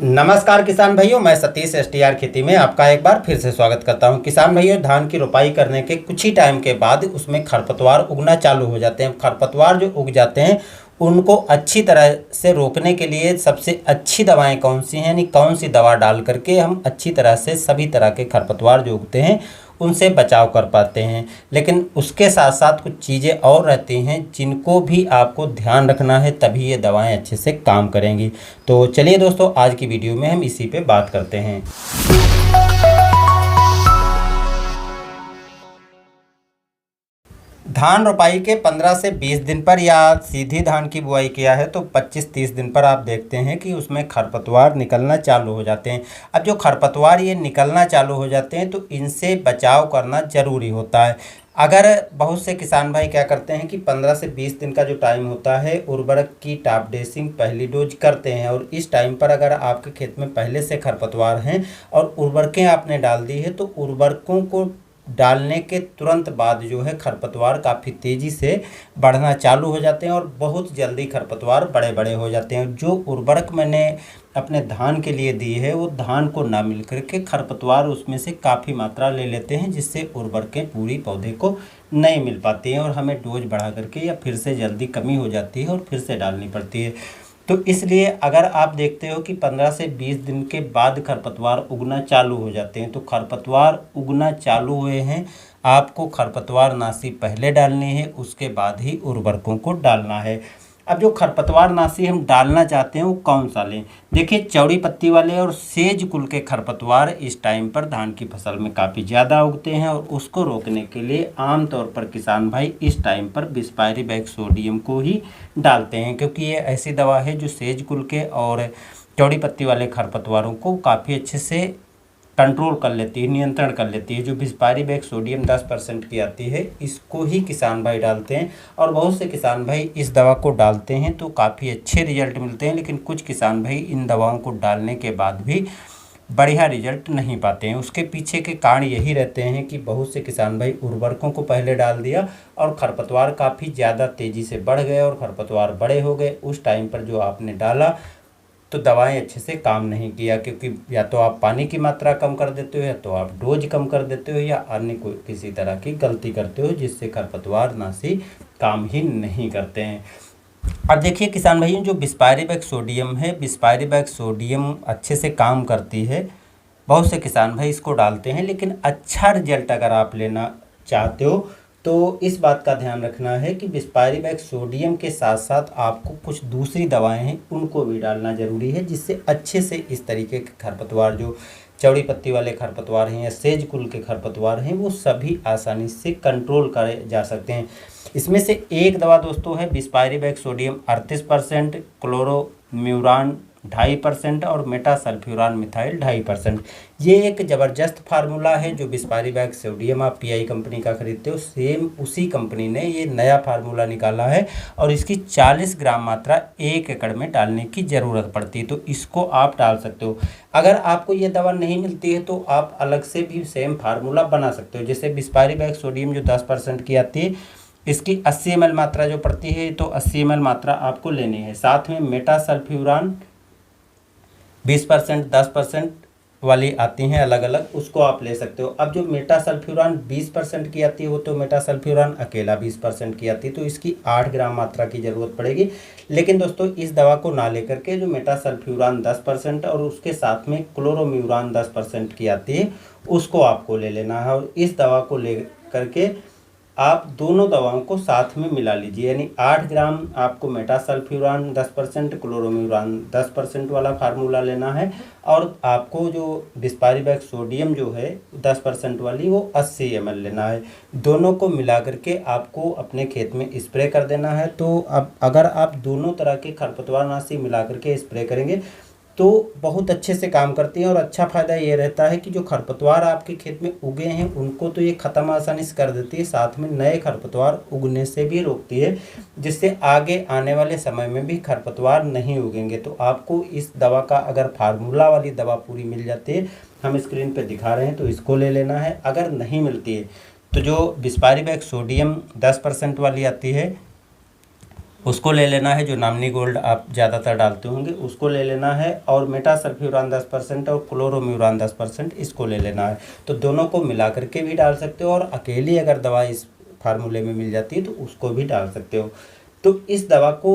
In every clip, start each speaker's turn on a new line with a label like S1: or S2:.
S1: नमस्कार किसान भाइयों, मैं सतीश एसटीआर खेती में आपका एक बार फिर से स्वागत करता हूं। किसान भाइयों, धान की रोपाई करने के कुछ ही टाइम के बाद उसमें खरपतवार उगना चालू हो जाते हैं। खरपतवार जो उग जाते हैं उनको अच्छी तरह से रोकने के लिए सबसे अच्छी दवाएं कौन सी हैं, यानी कौन सी दवा डाल करके हम अच्छी तरह से सभी तरह के खरपतवार जो उगते हैं उनसे बचाव कर पाते हैं। लेकिन उसके साथ साथ कुछ चीज़ें और रहती हैं जिनको भी आपको ध्यान रखना है, तभी ये दवाएं अच्छे से काम करेंगी। तो चलिए दोस्तों, आज की वीडियो में हम इसी पे बात करते हैं। धान रोपाई के 15 से 20 दिन पर या सीधी धान की बुआई किया है तो 25-30 दिन पर आप देखते हैं कि उसमें खरपतवार निकलना चालू हो जाते हैं। अब जो खरपतवार ये निकलना चालू हो जाते हैं तो इनसे बचाव करना ज़रूरी होता है। अगर बहुत से किसान भाई क्या करते हैं कि 15 से 20 दिन का जो टाइम होता है उर्वरक की टॉप ड्रेसिंग पहली डोज करते हैं, और इस टाइम पर अगर आपके खेत में पहले से खरपतवार हैं और उर्वरकें आपने डाल दी है तो उर्वरकों को डालने के तुरंत बाद जो है खरपतवार काफ़ी तेज़ी से बढ़ना चालू हो जाते हैं और बहुत जल्दी खरपतवार बड़े बड़े हो जाते हैं। जो उर्वरक मैंने अपने धान के लिए दी है वो धान को ना मिल करके खरपतवार उसमें से काफ़ी मात्रा ले लेते हैं, जिससे उर्वरकें पूरी पौधे को नहीं मिल पाती हैं और हमें डोज बढ़ा करके या फिर से जल्दी कमी हो जाती है और फिर से डालनी पड़ती है। तो इसलिए अगर आप देखते हो कि 15 से 20 दिन के बाद खरपतवार उगना चालू हो जाते हैं तो खरपतवार उगना चालू हुए हैं, आपको खरपतवार नाशी पहले डालनी है, उसके बाद ही उर्वरकों को डालना है। अब जो खरपतवार नाशी हम डालना चाहते हैं वो कौन सा लें? देखिए, चौड़ी पत्ती वाले और सेज कुल के खरपतवार इस टाइम पर धान की फसल में काफ़ी ज़्यादा उगते हैं और उसको रोकने के लिए आमतौर पर किसान भाई इस टाइम पर बिस्पायरिक सोडियम को ही डालते हैं, क्योंकि ये ऐसी दवा है जो सेज कुल के और चौड़ी पत्ती वाले खरपतवारों को काफ़ी अच्छे से कंट्रोल कर लेती है, नियंत्रण कर लेती है। जो बिस्पायरिक सोडियम 10% की आती है, इसको ही किसान भाई डालते हैं और बहुत से किसान भाई इस दवा को डालते हैं तो काफ़ी अच्छे रिजल्ट मिलते हैं। लेकिन कुछ किसान भाई इन दवाओं को डालने के बाद भी बढ़िया रिजल्ट नहीं पाते हैं। उसके पीछे के कारण यही रहते हैं कि बहुत से किसान भाई उर्वरकों को पहले डाल दिया और खरपतवार काफ़ी ज़्यादा तेज़ी से बढ़ गए और खरपतवार बड़े हो गए। उस टाइम पर जो आपने डाला तो दवाएं अच्छे से काम नहीं किया, क्योंकि या तो आप पानी की मात्रा कम कर देते हो, या तो आप डोज कम कर देते हो, या अन्य कोई किसी तरह की गलती करते हो जिससे खरपतवार नाशी काम ही नहीं करते हैं। अब देखिए किसान भाइयों, जो बिस्पायरिक सोडियम है, बिस्पायरिक सोडियम अच्छे से काम करती है। बहुत से किसान भाई इसको डालते हैं, लेकिन अच्छा रिजल्ट अगर आप लेना चाहते हो तो इस बात का ध्यान रखना है कि बिस्पायरिक सोडियम के साथ साथ आपको कुछ दूसरी दवाएं हैं उनको भी डालना ज़रूरी है, जिससे अच्छे से इस तरीके के खरपतवार जो चौड़ी पत्ती वाले खरपतवार हैं या सेज कुल के खरपतवार हैं वो सभी आसानी से कंट्रोल करे जा सकते हैं। इसमें से एक दवा दोस्तों है बिस्पायरिक सोडियम 38%, क्लोरोम्यूरान 2.5% और मेटासल्फ्यूरान मिथाइल 2.5%। ये एक ज़बरदस्त फार्मूला है। जो बिस्पायरिक सोडियम आप पीआई कंपनी का खरीदते हो, सेम उसी कंपनी ने ये नया फार्मूला निकाला है और इसकी 40 ग्राम मात्रा 1 एकड़ में डालने की ज़रूरत पड़ती है, तो इसको आप डाल सकते हो। अगर आपको ये दवा नहीं मिलती है तो आप अलग से भी सेम फार्मूला बना सकते हो। जैसे बिस्पायरिक सोडियम जो 10% की आती है, इसकी 80 ml मात्रा जो पड़ती है, तो 80 ml मात्रा आपको लेनी है। साथ में मेटासल्फ्यूरान 20% 10% वाली आती हैं अलग अलग, उसको आप ले सकते हो। अब जो मेटासल्फ्यूरान 20% की आती है वो तो मेटासल्फ्यूरान अकेला 20% की आती है, तो इसकी 8 ग्राम मात्रा की ज़रूरत पड़ेगी। लेकिन दोस्तों इस दवा को ना लेकर के जो मेटासल्फ्यूरान 10% और उसके साथ में क्लोरोम्यूरान 10% की आती है उसको आपको ले लेना है, और इस दवा को ले करके आप दोनों दवाओं को साथ में मिला लीजिए। यानी 8 ग्राम आपको मेटासल्फ्यूरान 10%, क्लोरोम्यूरान 10% वाला फार्मूला लेना है, और आपको जो बिस्पायरिक सोडियम जो है 10% वाली वो 80 ml लेना है। दोनों को मिला करके आपको अपने खेत में स्प्रे कर देना है। तो अब अगर आप दोनों तरह के खरपतवार नाशी मिला करके स्प्रे करेंगे तो बहुत अच्छे से काम करती हैं, और अच्छा फ़ायदा ये रहता है कि जो खरपतवार आपके खेत में उगे हैं उनको तो ये ख़त्म आसानी से कर देती है, साथ में नए खरपतवार उगने से भी रोकती है, जिससे आगे आने वाले समय में भी खरपतवार नहीं उगेंगे। तो आपको इस दवा का अगर फार्मूला वाली दवा पूरी मिल जाती है, हम स्क्रीन पर दिखा रहे हैं, तो इसको ले लेना है। अगर नहीं मिलती है तो जो बिस्पायरिक सोडियम 10% वाली आती है उसको ले लेना है। जो नामिनी गोल्ड आप ज़्यादातर डालते होंगे उसको ले लेना है, और मेटासल्फ्यूरान 10% और क्लोरोम्यूरान 10% इसको ले लेना है। तो दोनों को मिला करके भी डाल सकते हो, और अकेली अगर दवा इस फार्मूले में मिल जाती है तो उसको भी डाल सकते हो। तो इस दवा को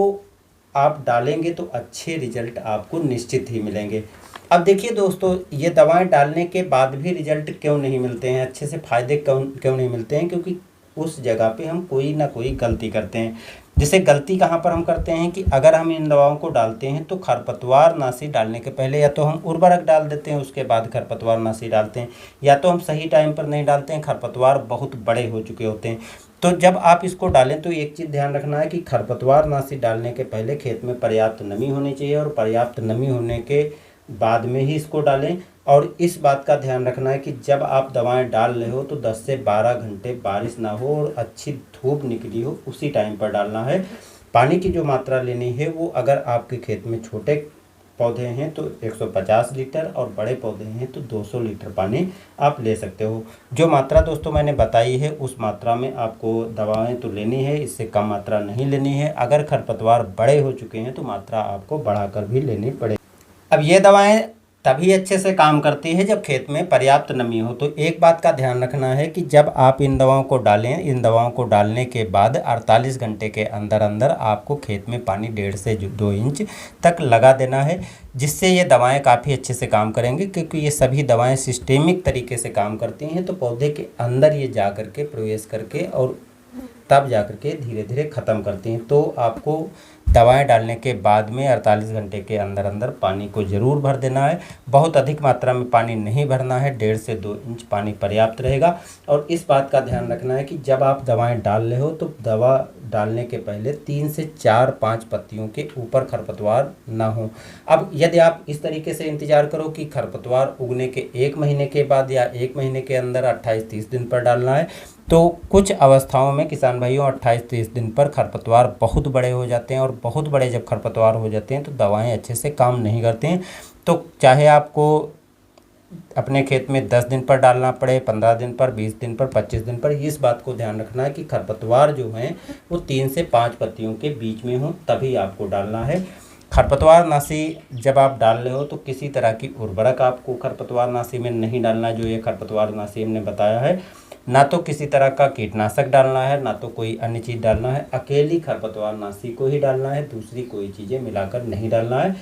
S1: आप डालेंगे तो अच्छे रिजल्ट आपको निश्चित ही मिलेंगे। अब देखिए दोस्तों, ये दवाएं डालने के बाद भी रिजल्ट क्यों नहीं मिलते हैं, अच्छे से फ़ायदे क्यों क्यों नहीं मिलते हैं? क्योंकि उस जगह पे हम कोई ना कोई गलती करते हैं। जैसे गलती कहाँ पर हम करते हैं कि अगर हम इन दवाओं को डालते हैं तो खरपतवार नाशी डालने के पहले या तो हम उर्वरक डाल देते हैं, उसके बाद खरपतवार नाशी डालते हैं, या तो हम सही टाइम पर नहीं डालते हैं, खरपतवार बहुत बड़े हो चुके होते हैं। तो जब आप इसको डालें तो एक चीज़ ध्यान रखना है कि खरपतवार नाशी डालने के पहले खेत में पर्याप्त नमी होनी चाहिए, और पर्याप्त नमी होने के बाद में ही इसको डालें। और इस बात का ध्यान रखना है कि जब आप दवाएं डाल रहे हो तो 10 से 12 घंटे बारिश ना हो और अच्छी धूप निकली हो, उसी टाइम पर डालना है। पानी की जो मात्रा लेनी है वो, अगर आपके खेत में छोटे पौधे हैं तो 150 लीटर, और बड़े पौधे हैं तो 200 लीटर पानी आप ले सकते हो। जो मात्रा दोस्तों मैंने बताई है उस मात्रा में आपको दवाएं तो लेनी है, इससे कम मात्रा नहीं लेनी है। अगर खरपतवार बड़े हो चुके हैं तो मात्रा आपको बढ़ाकर भी लेनी पड़ेगी। अब ये दवाएं तभी अच्छे से काम करती है जब खेत में पर्याप्त नमी हो। तो एक बात का ध्यान रखना है कि जब आप इन दवाओं को डालें, इन दवाओं को डालने के बाद 48 घंटे के अंदर अंदर आपको खेत में पानी 1.5 से 2 इंच तक लगा देना है, जिससे ये दवाएं काफ़ी अच्छे से काम करेंगी। क्योंकि ये सभी दवाएं सिस्टेमिक तरीके से काम करती हैं, तो पौधे के अंदर ये जा कर के प्रवेश करके और तब जा कर के धीरे धीरे ख़त्म करती हैं। तो आपको दवाएं डालने के बाद में 48 घंटे के अंदर अंदर पानी को ज़रूर भर देना है। बहुत अधिक मात्रा में पानी नहीं भरना है, 1.5 से 2 इंच पानी पर्याप्त रहेगा। और इस बात का ध्यान रखना है कि जब आप दवाएं डाल रहे हो तो दवा डालने के पहले 3 से 4-5 पत्तियों के ऊपर खरपतवार ना हो। अब यदि आप इस तरीके से इंतज़ार करो कि खरपतवार उगने के 1 महीने के बाद या 1 महीने के अंदर 28-30 दिन पर डालना है, तो कुछ अवस्थाओं में किसान भाइयों 28-30 दिन पर खरपतवार बहुत बड़े हो जाते हैं, और बहुत बड़े जब खरपतवार हो जाते हैं तो दवाएं अच्छे से काम नहीं करते हैं। तो चाहे आपको अपने खेत में 10 दिन पर डालना पड़े, 15 दिन पर, 20 दिन पर, 25 दिन पर, इस बात को ध्यान रखना है कि खरपतवार जो हैं वो 3 से 5 पत्तियों के बीच में हो, तभी आपको डालना है। खरपतवार नाशी जब आप डाल रहे हो तो किसी तरह की उर्वरक आपको खरपतवार नाशी में नहीं डालना है। जो ये खरपतवार नाशी हमने बताया है, ना तो किसी तरह का कीटनाशक डालना है, ना तो कोई अन्य चीज़ डालना है। अकेली खरपतवार नाशी को ही डालना है, दूसरी कोई चीज़ें मिलाकर नहीं डालना है।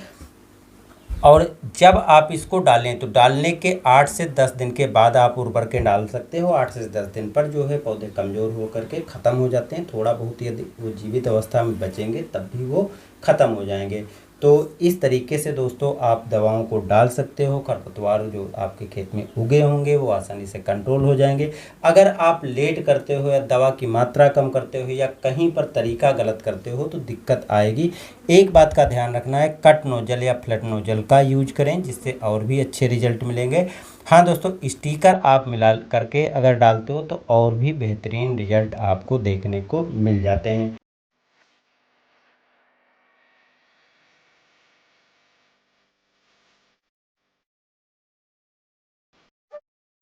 S1: और जब आप इसको डालें तो डालने के 8 से 10 दिन के बाद आप उर्वरकें डाल सकते हो। 8 से 10 दिन पर जो है पौधे कमज़ोर हो करके ख़त्म हो जाते हैं। थोड़ा बहुत यदि वो जीवित अवस्था में बचेंगे तब भी वो ख़त्म हो जाएंगे। तो इस तरीके से दोस्तों आप दवाओं को डाल सकते हो। खरपतवार जो आपके खेत में उगे होंगे वो आसानी से कंट्रोल हो जाएंगे। अगर आप लेट करते हो या दवा की मात्रा कम करते हो या कहीं पर तरीका गलत करते हो तो दिक्कत आएगी। एक बात का ध्यान रखना है, कट नोजल या फ्लैट नोजल का यूज करें, जिससे और भी अच्छे रिजल्ट मिलेंगे। हाँ दोस्तों, स्टिकर आप मिला करके अगर डालते हो तो और भी बेहतरीन रिजल्ट आपको देखने को मिल जाते हैं।